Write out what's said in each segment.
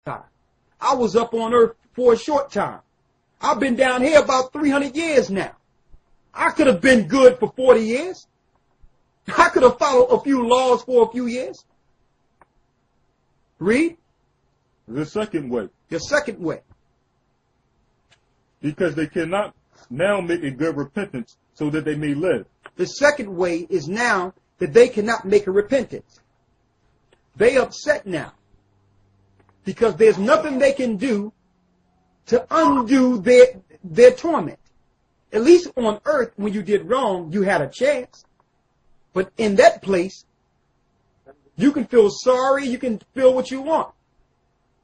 High. I was up on earth for a short time. I've been down here about 300 years now. I could have been good for 40 years. I could have followed a few laws for a few years. Read. The second way. The second way. Because they cannot now make a good repentance so that they may live. The second way is now that they cannot make a repentance. They upset now. Because there's nothing they can do to undo their torment. At least on earth, when you did wrong, you had a chance. But in that place, you can feel sorry, you can feel what you want.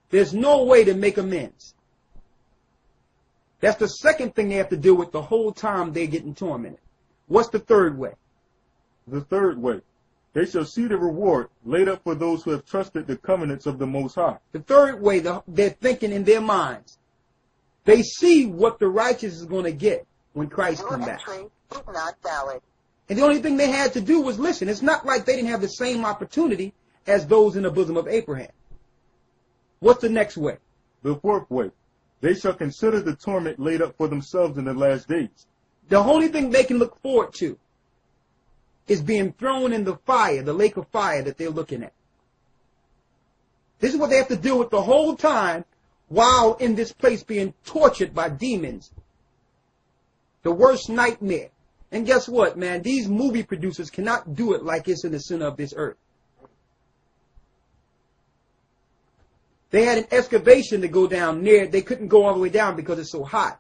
There's no way to make amends. That's the second thing they have to deal with the whole time they're getting tormented. What's the third way? The third way. They shall see the reward laid up for those who have trusted the covenants of the Most High. The third way, they're thinking in their minds. They see what the righteous is going to get when Christ comes back. Not valid. And the only thing they had to do was listen. It's not like they didn't have the same opportunity as those in the bosom of Abraham. What's the next way? The fourth way. They shall consider the torment laid up for themselves in the last days. The only thing they can look forward to is being thrown in the fire, the lake of fire that they're looking at. This is what they have to deal with the whole time while in this place being tortured by demons. The worst nightmare. And guess what, man? These movie producers cannot do it like it's in the center of this earth. They had an excavation to go down near. They couldn't go all the way down because it's so hot.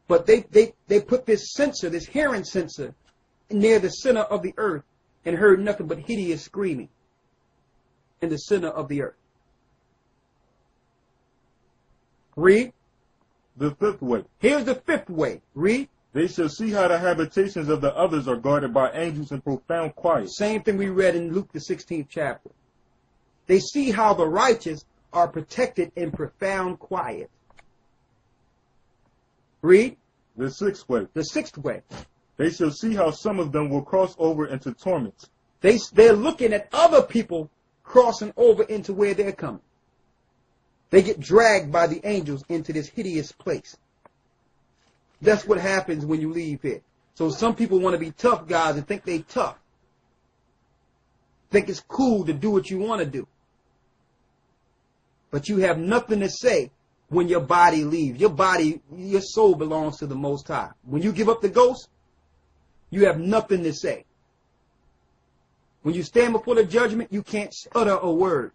But they put this sensor, this hearing sensor, near the center of the earth and heard nothing but hideous screaming in the center of the earth. Read. The fifth way. Here's the fifth way. Read. They shall see how the habitations of the others are guarded by angels in profound quiet. Same thing we read in Luke the 16th chapter. They see how the righteous are protected in profound quiet. Read. The sixth way. The sixth way. They shall see how some of them will cross over into torments. They're looking at other people crossing over into where they're coming. They get dragged by the angels into this hideous place. That's what happens when you leave here. So some people want to be tough guys and think they tough. Think it's cool to do what you want to do. But you have nothing to say when your body leaves. Your soul belongs to the Most High. When you give up the ghost, you have nothing to say. When you stand before the judgment, you can't utter a word.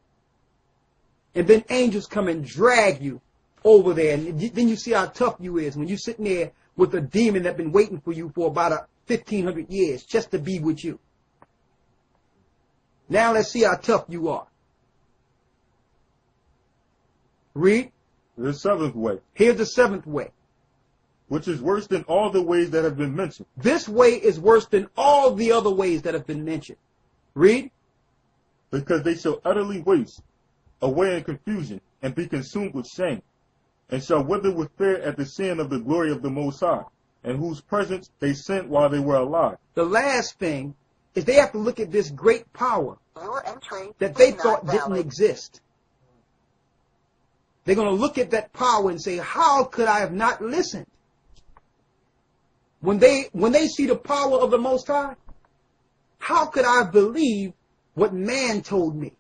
And then angels come and drag you over there. And then you see how tough you is when you're sitting there with a demon that's been waiting for you for about 1,500 years just to be with you. Now let's see how tough you are. Read. The seventh way. Here's the seventh way. Which is worse than all the ways that have been mentioned. This way is worse than all the other ways that have been mentioned. Read. Because they shall utterly waste away in confusion and be consumed with shame, and shall wither with fear at the sin of the glory of the Most High, in whose presence they sinned while they were alive. The last thing is they have to look at this great power that they thought didn't exist. They're going to look at that power and say, how could I have not listened? When they see the power of the Most High, how could I believe what man told me?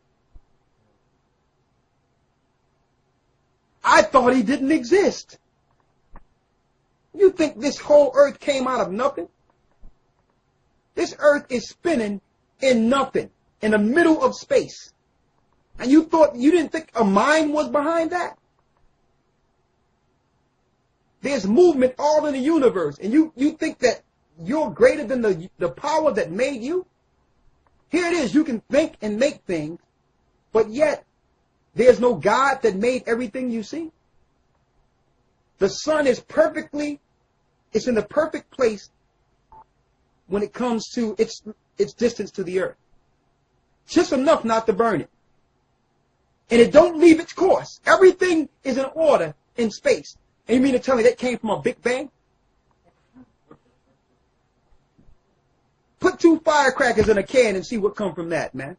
I thought he didn't exist. You think this whole earth came out of nothing? This earth is spinning in nothing, in the middle of space. And you didn't think a mind was behind that? There's movement all in the universe, and you think that you're greater than the power that made you? Here it is, you can think and make things, but yet there's no God that made everything you see. The sun is it's in the perfect place when it comes to its distance to the earth. Just enough not to burn it. And it don't leave its course. Everything is in order in space. And you mean to tell me that came from a Big Bang? Put 2 firecrackers in a can and see what come from that, man.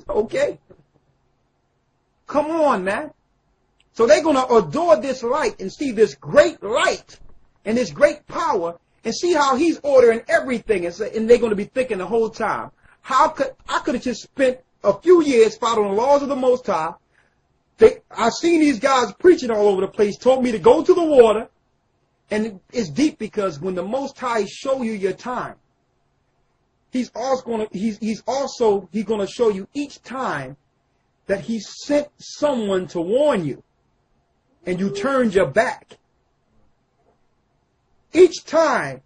Okay. Come on, man. So they're going to adore this light and see this great light and this great power and see how he's ordering everything. And they're going to be thinking the whole time, I could have just spent a few years following the laws of the Most High. I've seen these guys preaching all over the place, told me to go to the water. And it's deep because when the Most High show you your time, he's going to show you each time that he sent someone to warn you and you turned your back. Each time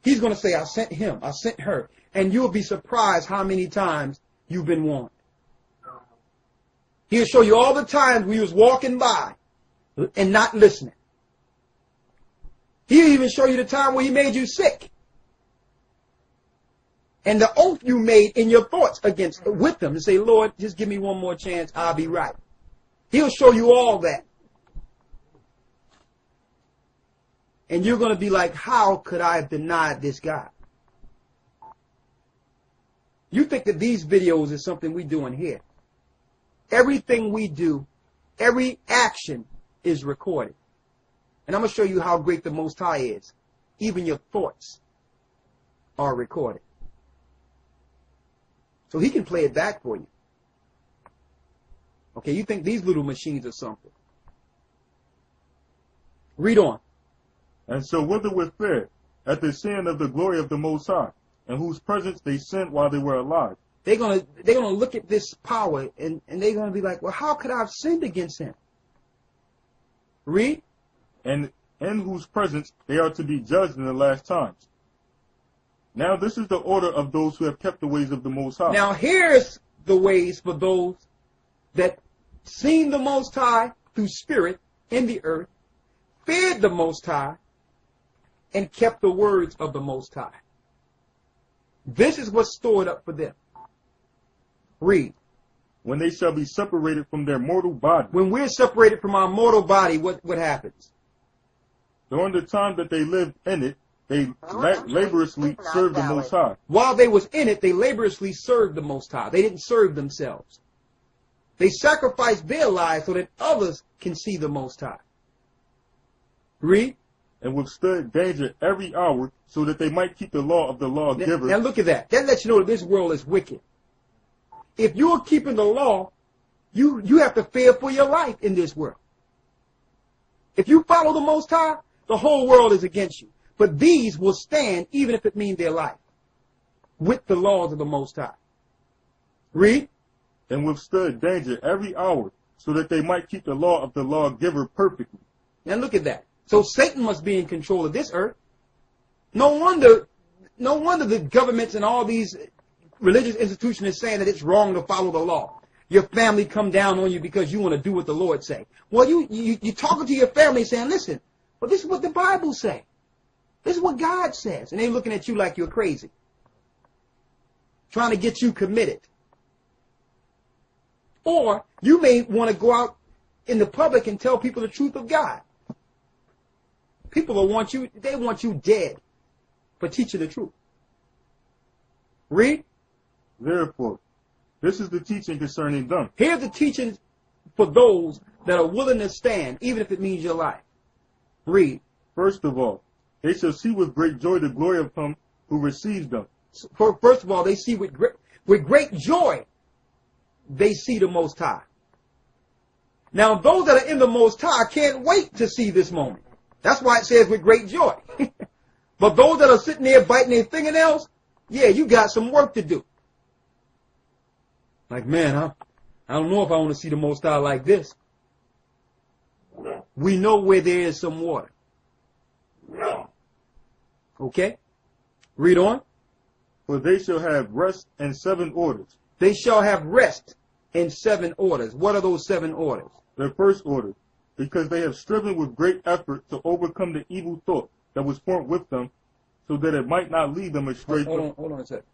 he's going to say, I sent him, I sent her. And you'll be surprised how many times you've been warned. He'll show you all the times we was walking by and not listening. He'll even show you the time where he made you sick. And the oath you made in your thoughts with them and say, Lord, just give me one more chance, I'll be right. He'll show you all that. And you're going to be like, how could I have denied this God? You think that these videos is something we're doing here. Everything we do, every action is recorded. And I'm going to show you how great the Most High is. Even your thoughts are recorded. So he can play it back for you. Okay, you think these little machines are something. Read on. And so whether with fear at the sin of the glory of the Most High, in whose presence they sinned while they were alive. They're gonna look at this power and they're gonna be like, well, how could I have sinned against him? Read. And in whose presence they are to be judged in the last times. Now this is the order of those who have kept the ways of the Most High. Now here's the ways for those that seen the Most High through spirit in the earth, feared the Most High, and kept the words of the Most High. This is what's stored up for them. Read. When they shall be separated from their mortal body. When we're separated from our mortal body, what happens? During the time that they lived in it, they laboriously served the Most High. While they was in it, they laboriously served the Most High. They didn't serve themselves. They sacrificed their lives so that others can see the Most High. Read. And withstood danger every hour so that they might keep the law of the lawgiver. Now look at that. That lets you know that this world is wicked. If you're keeping the law, you have to fear for your life in this world. If you follow the Most High, the whole world is against you. But these will stand even if it means their life with the laws of the Most High. Read. And withstood danger every hour so that they might keep the law of the lawgiver perfectly. Now look at that. So Satan must be in control of this earth. No wonder the governments and all these religious institutions are saying that it's wrong to follow the law. Your family come down on you because you want to do what the Lord say. Well, you talking to your family saying, listen, well, this is what the Bible say. This is what God says. And they're looking at you like you're crazy. Trying to get you committed. Or you may want to go out in the public and tell people the truth of God. People will want you dead for teaching the truth. Read. Therefore, this is the teaching concerning them. Here's the teaching for those that are willing to stand, even if it means your life. Read. First of all, they shall see with great joy the glory of him who receives them. First of all, they see with great joy, they see the Most High. Now, those that are in the Most High can't wait to see this moment. That's why it says with great joy. But those that are sitting there biting their fingernails, yeah, you got some work to do. Like, man, I don't know if I want to see the Most High like this. We know where there is some water. Okay? Read on. For they shall have rest in 7 orders. They shall have rest in 7 orders. What are those 7 orders? The first order, because they have striven with great effort to overcome the evil thought that was formed with them, so that it might not lead them astray. Hold on a second.